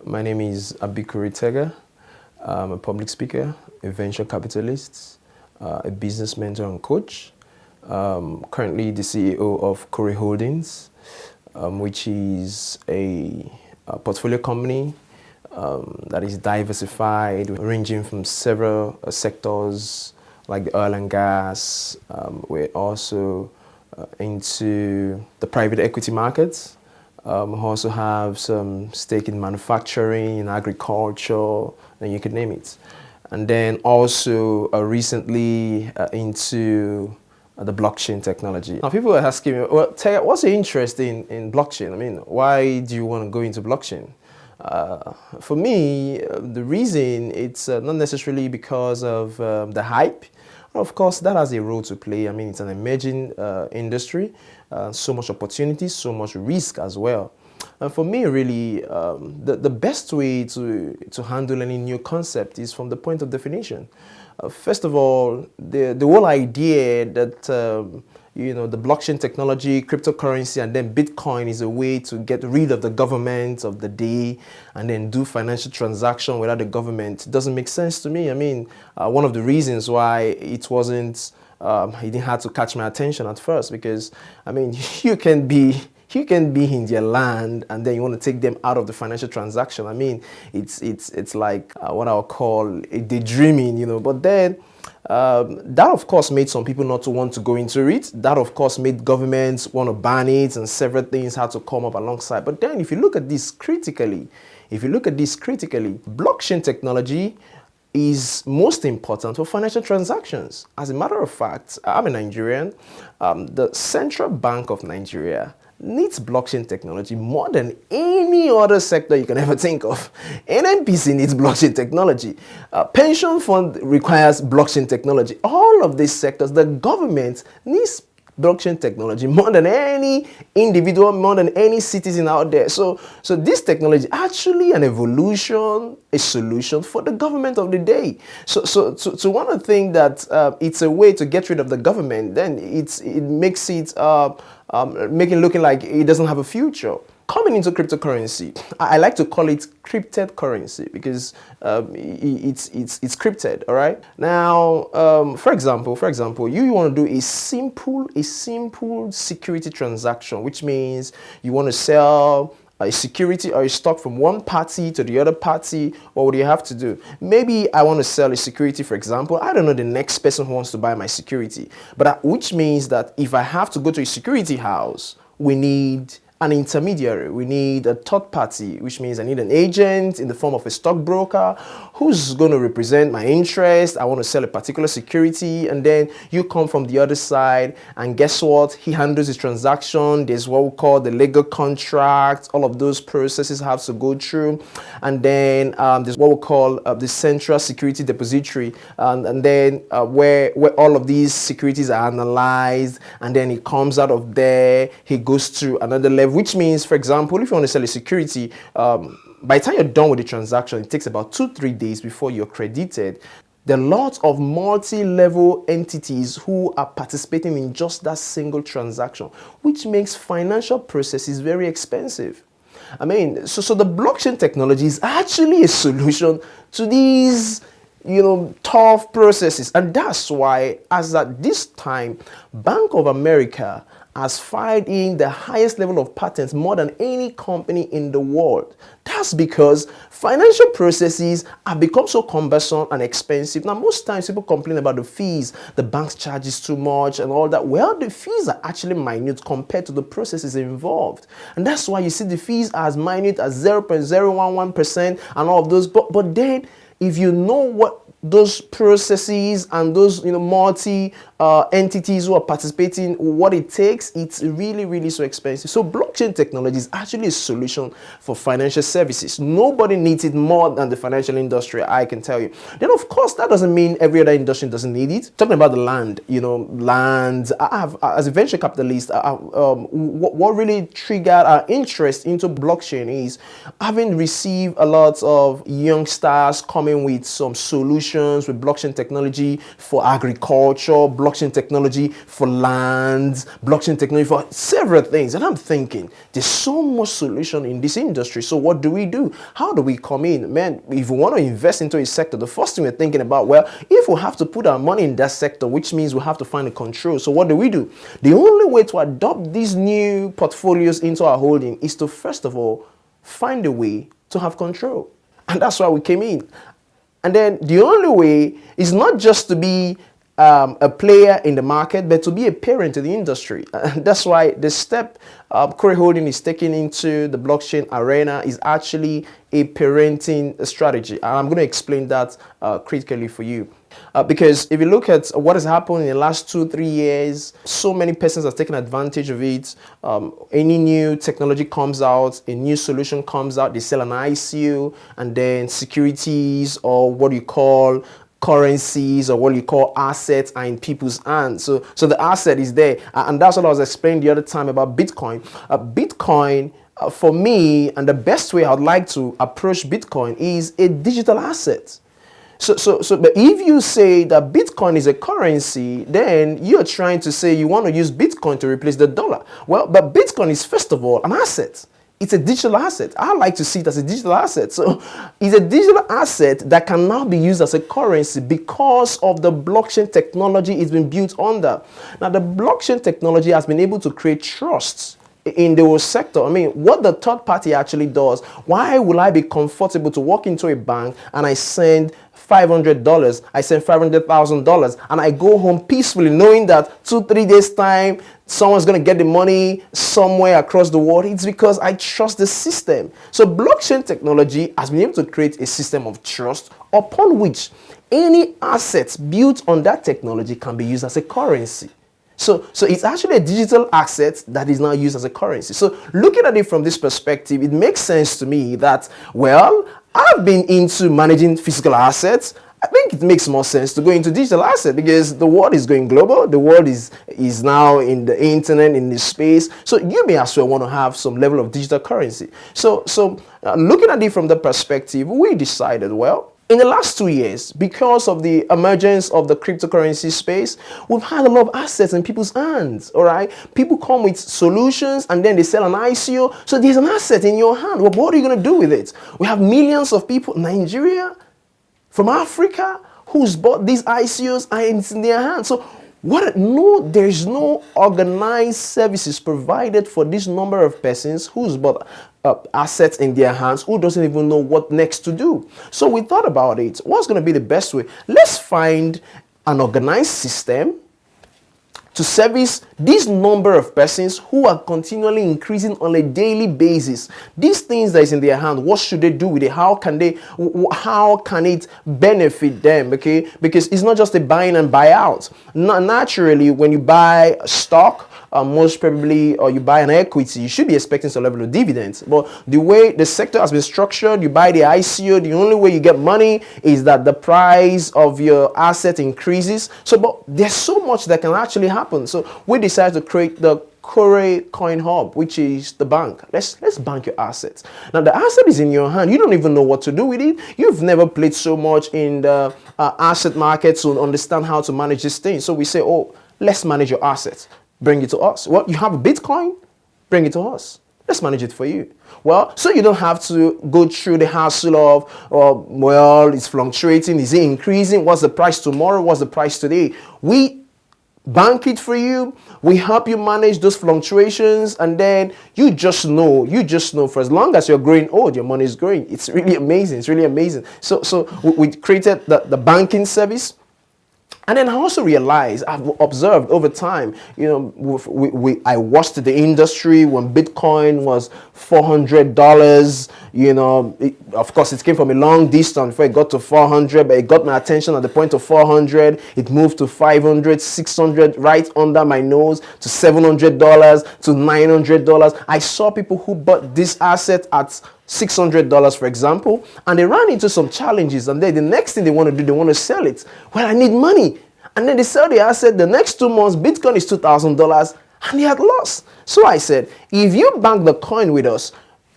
My name is Abikure Tega. I'm a public speaker, a venture capitalist, a business mentor and coach. Currently the CEO of Kurecoin Holdings, which is a portfolio company that is diversified, ranging from several sectors like the oil and gas. We're also into the private equity markets. We also have some stake in manufacturing, in agriculture, and you could name it. And then also recently into the blockchain technology. Now people are asking me, well, Tega, what's your interest in blockchain? I mean, why do you want to go into blockchain? For me, the reason it's not necessarily because of the hype. Of course, that has a role to play. I mean, it's an emerging industry, so much opportunity, so much risk as well. And for me, really, the best way to handle any new concept is from the point of definition. First of all, the whole idea that the blockchain technology, cryptocurrency, and then Bitcoin is a way to get rid of the government of the day and then do financial transaction without the government doesn't make sense to me. I mean, one of the reasons why it wasn't, it didn't have to catch my attention at first, because I mean, you can be in their land and then you want to take them out of the financial transaction. I mean, it's like what I'll call a daydreaming, but then that of course made some people not to want to go into it. That of course made governments want to ban it, and several things had to come up alongside. But then if you look at this critically, blockchain technology is most important for financial transactions. As a matter of fact, I'm a Nigerian. The Central Bank of Nigeria needs blockchain technology more than any other sector you can ever think of. NNPC needs blockchain technology. Pension fund requires blockchain technology. All of these sectors, the government needs blockchain technology more than any individual, more than any citizen out there. So this technology actually an evolution, a solution for the government of the day. So to want to think that it's a way to get rid of the government, then it makes it making looking like it doesn't have a future. Coming into cryptocurrency, I like to call it crypted currency because it's crypted. All right. Now, for example, you want to do a simple security transaction, which means you want to sell a security or a stock from one party to the other party. What would you have to do? Maybe I want to sell a security, for example. I don't know the next person who wants to buy my security, but which means that if I have to go to a security house, we need an intermediary. We need a third party, which means I need an agent in the form of a stockbroker who's going to represent my interest. I want to sell a particular security, and then you come from the other side, and guess what? He handles the transaction. There's what we call the legal contract. All of those processes have to go through, and then there's what we call the central security depository, and then where all of these securities are analyzed, and then it comes out of there. He goes to another level, which means, for example, if you want to sell a security, by the time you're done with the transaction, it takes about 2-3 days before you're credited. There are lots of multi-level entities who are participating in just that single transaction, which makes financial processes very expensive. I mean, so the blockchain technology is actually a solution to these tough processes. And that's why, as at this time, Bank of America has filed in the highest level of patents more than any company in the world. That's because financial processes have become so cumbersome and expensive. Now, most times people complain about the fees, the bank's charges too much and all that. Well, the fees are actually minute compared to the processes involved. And that's why you see the fees as minute as 0.011% and all of those. But then, if you know what those processes and those multi entities who are participating, what it takes, it's really so expensive. So blockchain technology is actually a solution for financial services. Nobody needs it more than the financial industry, I can tell you. Then of course that doesn't mean every other industry doesn't need it. Talking about the land, land, I have, as a venture capitalist, what really triggered our interest into blockchain is having received a lot of youngsters coming with some solutions with blockchain technology for agriculture, blockchain technology for lands, blockchain technology for several things. And I'm thinking, there's so much solution in this industry. So what do we do? How do we come in? Man, if we want to invest into a sector, the first thing we're thinking about, well, if we have to put our money in that sector, which means we have to find a control. So what do? The only way to adopt these new portfolios into our holding is to, first of all, find a way to have control. And that's why we came in. And then the only way is not just to be a player in the market, but to be a parent to the industry. And that's why the step Kure Holding is taking into the blockchain arena is actually a parenting strategy. And I'm going to explain that critically for you. Because if you look at what has happened in the last 2-3 years, so many persons have taken advantage of it. Any new technology comes out, a new solution comes out, they sell an ICO, and then securities, or what you call currencies, or what you call assets, are in people's hands. So the asset is there. And that's what I was explaining the other time about Bitcoin. Bitcoin, for me, and the best way I'd like to approach Bitcoin is a digital asset. But if you say that Bitcoin is a currency, then you're trying to say you want to use Bitcoin to replace the dollar. Well, but Bitcoin is, first of all, an asset. It's a digital asset. I like to see it as a digital asset. So it's a digital asset that can now be used as a currency because of the blockchain technology it's been built under. Now, the blockchain technology has been able to create trust in the whole sector. I mean, what the third party actually does, why will I be comfortable to walk into a bank and I send $500, I send $500,000, and I go home peacefully knowing that 2-3 days time, someone's going to get the money somewhere across the world? It's because I trust the system. So blockchain technology has been able to create a system of trust upon which any assets built on that technology can be used as a currency. So it's actually a digital asset that is now used as a currency. So looking at it from this perspective, it makes sense to me that, well, I've been into managing physical assets. I think it makes more sense to go into digital asset because the world is going global. The world is now in the internet, in this space. So you may as well want to have some level of digital currency. So looking at it from the perspective, we decided, well, in the last 2 years, because of the emergence of the cryptocurrency space, we've had a lot of assets in people's hands, all right? People come with solutions and then they sell an ICO. So there's an asset in your hand. Well, what are you going to do with it? We have millions of people in Nigeria, from Africa, who's bought these ICOs and it's in their hands. So there's no organized services provided for this number of persons who's bought assets in their hands, who doesn't even know what next to do. So we thought about it. What's going to be the best way? Let's find an organized system to service this number of persons who are continually increasing on a daily basis. These things that is in their hand, what should they do with it? How can it benefit them? Okay, because it's not just a buying and buy out. Naturally, when you buy stock, most probably, or you buy an equity, you should be expecting some level of dividends. But the way the sector has been structured, you buy the ICO, the only way you get money is that the price of your asset increases. But there's so much that can actually happen. So we decided to create the Kurecoin Hub, which is the bank. Let's bank your assets. Now the asset is in your hand. You don't even know what to do with it. You've never played so much in the asset market to understand how to manage this thing. So we say, oh, let's manage your assets. Bring it to us. Well, you have a Bitcoin, bring it to us. Let's manage it for you. Well, so you don't have to go through the hassle of, well, it's fluctuating. Is it increasing? What's the price tomorrow? What's the price today? We bank it for you. We help you manage those fluctuations. And then you just know for as long as you're growing old, your money is growing. It's really amazing. It's really amazing. So we created the banking service. And then I also realized, I've observed over time, I watched the industry when Bitcoin was $400, of course it came from a long distance before it got to 400, but it got my attention at the point of 400. It moved to 500, 600, right under my nose, to $700, to $900. I saw people who bought this asset at $600, for example, and they ran into some challenges, and then the next thing they want to do, they want to sell it. Well, I need money. And then they sell the asset. The next 2 months, Bitcoin is $2,000, and they had lost. So I said, if you bank the coin with us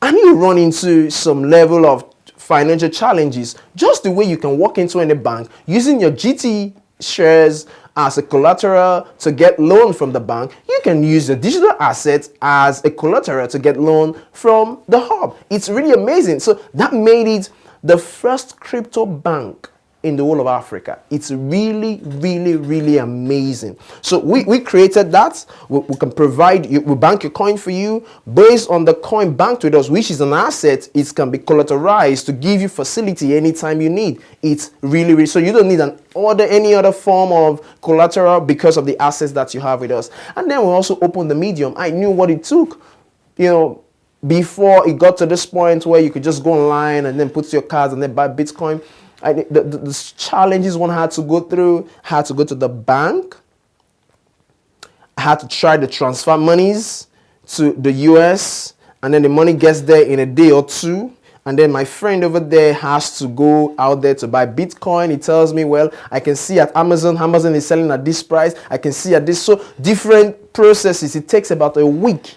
and you run into some level of financial challenges, just the way you can walk into any bank using your GT shares as a collateral to get loan from the bank, you can use the digital asset as a collateral to get loan from the hub. It's really amazing. So that made it the first crypto bank in the whole of Africa. It's really, really, really amazing. So we created that. We can provide you, we bank your coin for you based on the coin banked with us, which is an asset. It can be collateralized to give you facility anytime you need. It's really, really, so you don't need any other form of collateral because of the assets that you have with us. And then we also opened the medium. I knew what it took, before it got to this point where you could just go online and then put your cards and then buy Bitcoin. The challenges one had to go through, had to go to the bank, I had to try to transfer monies to the US, and then the money gets there in a day or two, and then my friend over there has to go out there to buy Bitcoin. He tells me, well, I can see at Amazon is selling at this price, I can see at this, so different processes. It takes about a week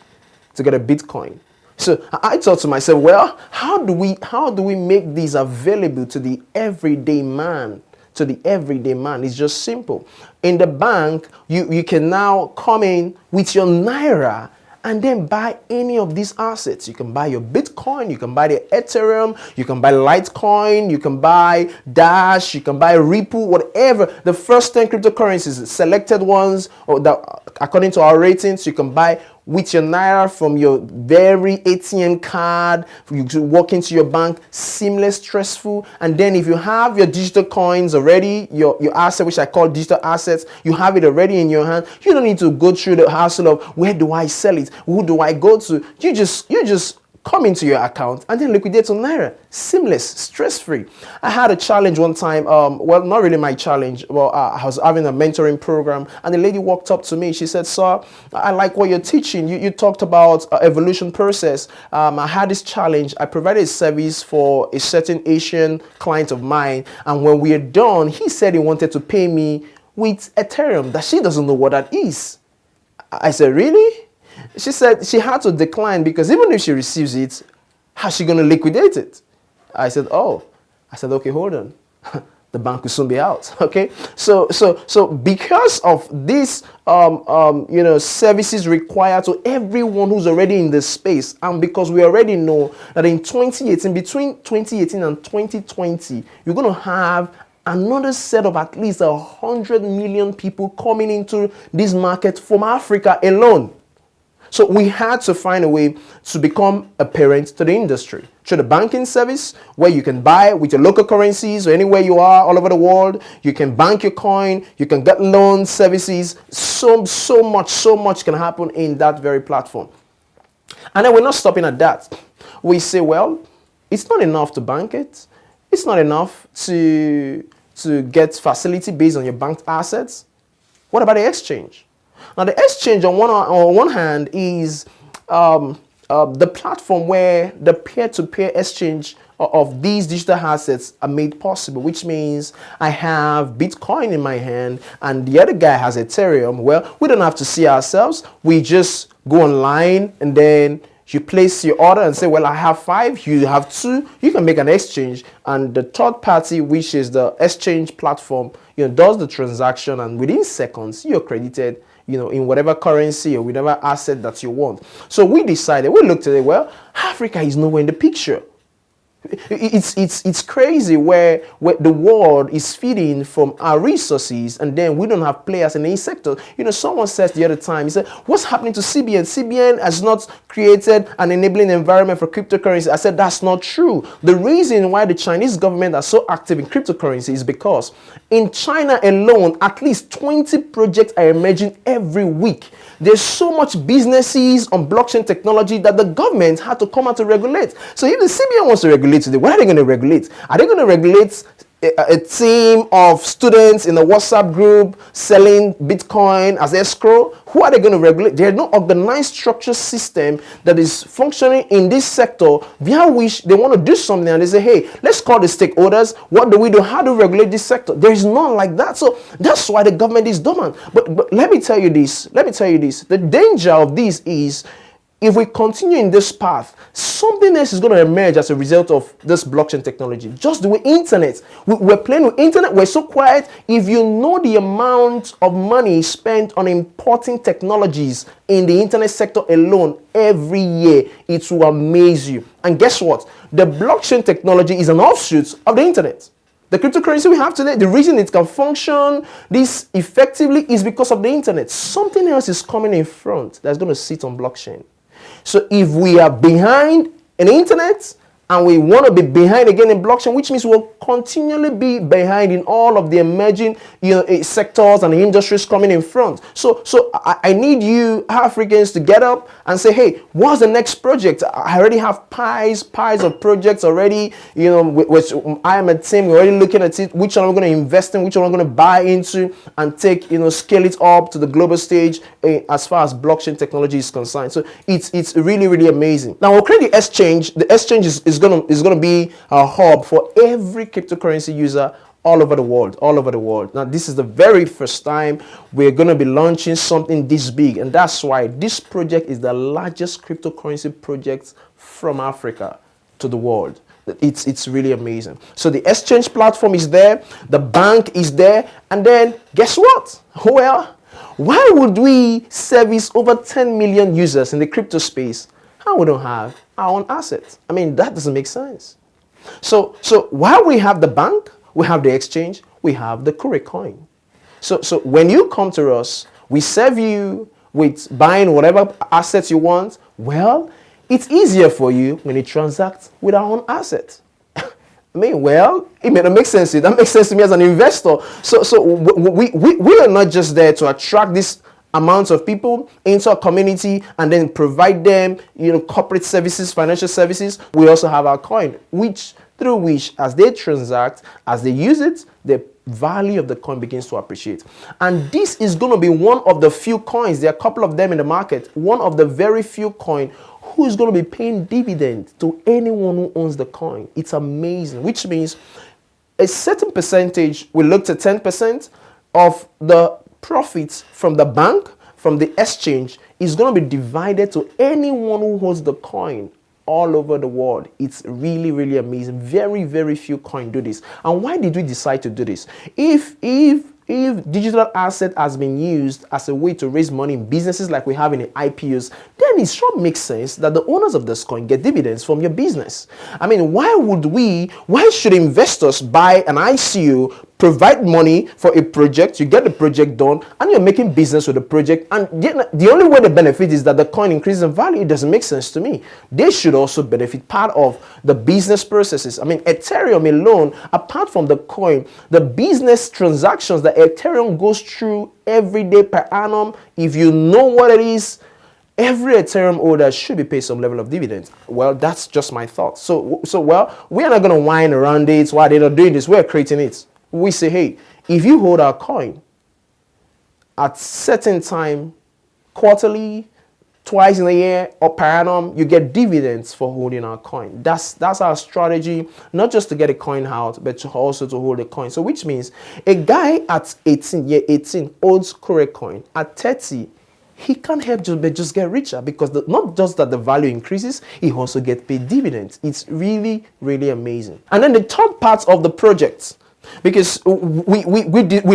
to get a Bitcoin. So I thought to myself, well, how do we make these available to the everyday man? To the everyday man, it's just simple. In the bank, you can now come in with your Naira and then buy any of these assets. You can buy your Bitcoin, you can buy the Ethereum, you can buy Litecoin, you can buy Dash, you can buy Ripple, whatever. The first 10 cryptocurrencies, selected ones, or that according to our ratings, you can buy with your Naira from your very ATM card. You walk into your bank, seamless, stressful. And then if you have your digital coins already, your asset, which I call digital assets, you have it already in your hand. You don't need to go through the hassle of where do I sell it? Who do I go to? You just come into your account and then liquidate on Naira. Seamless, stress-free. I had a challenge one time, well, not really my challenge. Well, I was having a mentoring program and the lady walked up to me. She said, sir, I like what you're teaching. You talked about evolution process. I had this challenge. I provided a service for a certain Asian client of mine. And when we are done, he said he wanted to pay me with Ethereum, that she doesn't know what that is. I said, really? She said she had to decline because even if she receives it, how's she going to liquidate it? I said, okay, hold on. The bank will soon be out. Okay. So because of this, services required to everyone who's already in this space, and because we already know that in 2018, between 2018 and 2020, you're going to have another set of at least 100 million people coming into this market from Africa alone. So we had to find a way to become a parent to the industry through the banking service, where you can buy with your local currencies or anywhere you are all over the world. You can bank your coin, you can get loan services. So much can happen in that very platform. And then we're not stopping at that. We say, well, it's not enough to bank it. It's not enough to get facility based on your banked assets. What about the exchange? Now, the exchange on one hand is the platform where the peer-to-peer exchange of these digital assets are made possible, which means I have Bitcoin in my hand and the other guy has Ethereum. Well, we don't have to see ourselves. We just go online and then you place your order and say, well, I have 5, you have 2. You can make an exchange, and the third party, which is the exchange platform, does the transaction, and within seconds you're credited in whatever currency or whatever asset that you want. So we looked at it, well, Africa is nowhere in the picture. It's crazy where the world is feeding from our resources, and then we don't have players in any sector. Someone says the other time, he said, what's happening to CBN? CBN has not created an enabling environment for cryptocurrency. I said, that's not true. The reason why the Chinese government are so active in cryptocurrency is because in China alone, at least 20 projects are emerging every week. There's so much businesses on blockchain technology that the government had to come out to regulate. So if the CBN wants to regulate today, what are they going to regulate? Are they going to regulate a team of students in a WhatsApp group selling Bitcoin as escrow? Who are they going to regulate? There's no organized structure system that is functioning in this sector via which they want to do something and they say, hey, let's call the stakeholders. What do we do? How do we regulate this sector? There is none like that. So that's why the government is dormant. But let me tell you this. The danger of this is if we continue in this path, something else is going to emerge as a result of this blockchain technology. Just the way internet, we're playing with internet, we're so quiet. If you know the amount of money spent on importing technologies in the internet sector alone every year, it will amaze you. And guess what? The blockchain technology is an offshoot of the internet. The cryptocurrency we have today, the reason it can function this effectively is because of the internet. Something else is coming in front that's going to sit on blockchain. So if we are behind in the internet and we want to be behind again in blockchain, which means we'll continually be behind in all of the emerging sectors and industries coming in front. So I need you Africans to get up and say, hey, what's the next project? I already have piles of projects already, which I am a team, we're already looking at it, which one I'm going to invest in, which one I'm going to buy into and take, scale it up to the global stage as far as blockchain technology is concerned. So it's really, really amazing. Now we'll create the exchange. The exchange is going to be a hub for every cryptocurrency user all over the world. Now this is the very first time we're going to be launching something this big, and that's why this project is the largest cryptocurrency project from Africa to the world. It's really amazing. So the exchange platform is there, the bank is there, and then guess what? Well, why would we service over 10 million users in the crypto space and we don't have our own assets? I mean, that doesn't make sense. So while we have the bank, we have the exchange, we have the Kurecoin. So when you come to us, we serve you with buying whatever assets you want. Well, it's easier for you when you transact with our own assets. I mean, well, it may not make sense to you. That makes sense to me as an investor. So we are not just there to attract this amounts of people into a community and then provide them, corporate services, financial services. We also have our coin, through which as they transact, as they use it, the value of the coin begins to appreciate. And this is going to be one of the few coins, there are a couple of them in the market, one of the very few coin who is going to be paying dividend to anyone who owns the coin. It's amazing, which means a certain percentage, we looked at 10% of the profits from the bank, from the exchange, is going to be divided to anyone who holds the coin all over the world. It's really, really amazing. Very, very few coins do this. And why did we decide to do this? If digital asset has been used as a way to raise money in businesses like we have in the IPOs, then it sure makes sense that the owners of this coin get dividends from your business. I mean, why should investors buy an ICO, provide money for a project, you get the project done, and you're making business with the project, and the only way they benefit is that the coin increases in value? It doesn't make sense to me. They should also benefit part of the business processes. I mean, Ethereum alone, apart from the coin, the business transactions that Ethereum goes through every day per annum, if you know what it is, every Ethereum holder should be paid some level of dividends. Well, that's just my thought. So we're not going to whine around it. Why they're not doing this? We're creating it. We say, hey, if you hold our coin at certain time, quarterly, twice in a year, or per annum, you get dividends for holding our coin. That's our strategy, not just to get a coin out, but also to hold a coin. So which means a guy at 18 holds Kurecoin. At 30, he can't help but just get richer, because not just that the value increases, he also gets paid dividends. It's really, really amazing. And then the third part of the project, because we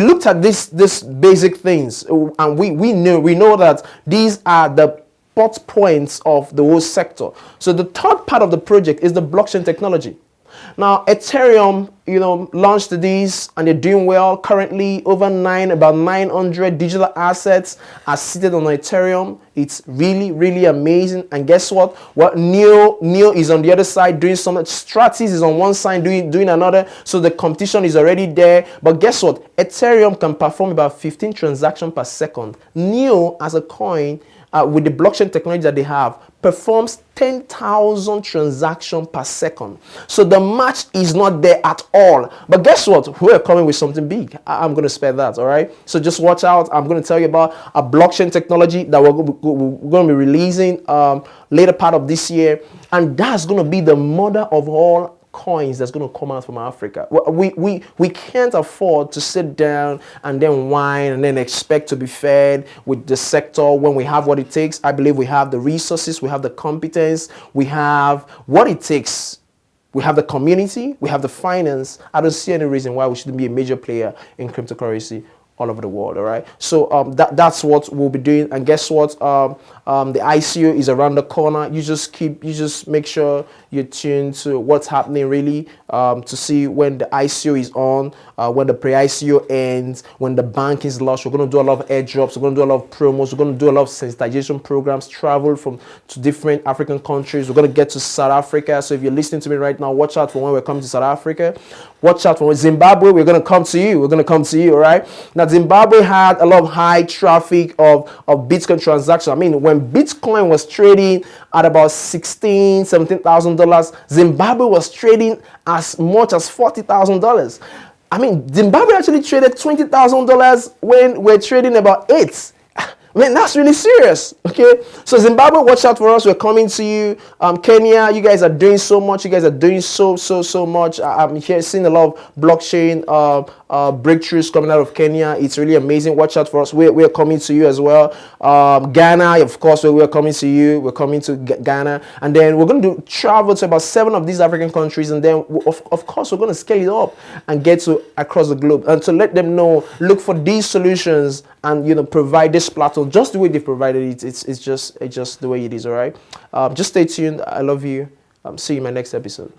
looked at this basic things, and we know that these are the plot points of the whole sector. So the third part of the project is the blockchain technology. Now, Ethereum, launched these and they're doing well. Currently, about 900 digital assets are seated on Ethereum. It's really, really amazing. And guess what? Neo is on the other side doing something. Stratis is on one side doing another. So the competition is already there. But guess what? Ethereum can perform about 15 transactions per second. Neo, as a coin, with the blockchain technology that they have, performs 10,000 transactions per second. So the match is not there at all. But guess what? We're coming with something big. I'm going to spare that, all right? So just watch out. I'm going to tell you about a blockchain technology that we're going to be releasing later part of this year. And that's going to be the mother of all coins that's going to come out from Africa. We can't afford to sit down and then whine and then expect to be fed with the sector when we have what it takes. I believe we have the resources, we have the competence, we have what it takes. We have the community, we have the finance. I don't see any reason why we shouldn't be a major player in cryptocurrency all over the world. All right, so that's what we'll be doing. And guess what, the ICO is around the corner. You just make sure you're tuned to what's happening really, to see when the ICO is on, when the pre-ICO ends, when the bank is launched. We're going to do a lot of airdrops, we're going to do a lot of promos, we're going to do a lot of sensitization programs, travel to different African countries. We're going to get to South Africa. So if you're listening to me right now, watch out for when we're coming to South Africa. Watch out for Zimbabwe. We're going to come to you. We're going to come to you. All right. Now, Zimbabwe had a lot of high traffic of Bitcoin transactions. I mean, when Bitcoin was trading at about $17,000, Zimbabwe was trading as much as $40,000. I mean, Zimbabwe actually traded $20,000 when we're trading about $8,000. I mean, that's really serious. Okay, so Zimbabwe, watch out for us. We're coming to you. Kenya, you guys are doing so much. You guys are doing so much. I'm here seeing a lot of blockchain breakthroughs coming out of Kenya. It's really amazing. Watch out for us. We're coming to you as well. Ghana, of course, we're coming to you. We're coming to Ghana, and then we're going to travel to about 7 of these African countries, and then of course we're going to scale it up and get to across the globe, and to let them know, look for these solutions, and provide this platform just the way they provided it. It's just the way it is. All right, just stay tuned. I love you. See you in my next episode.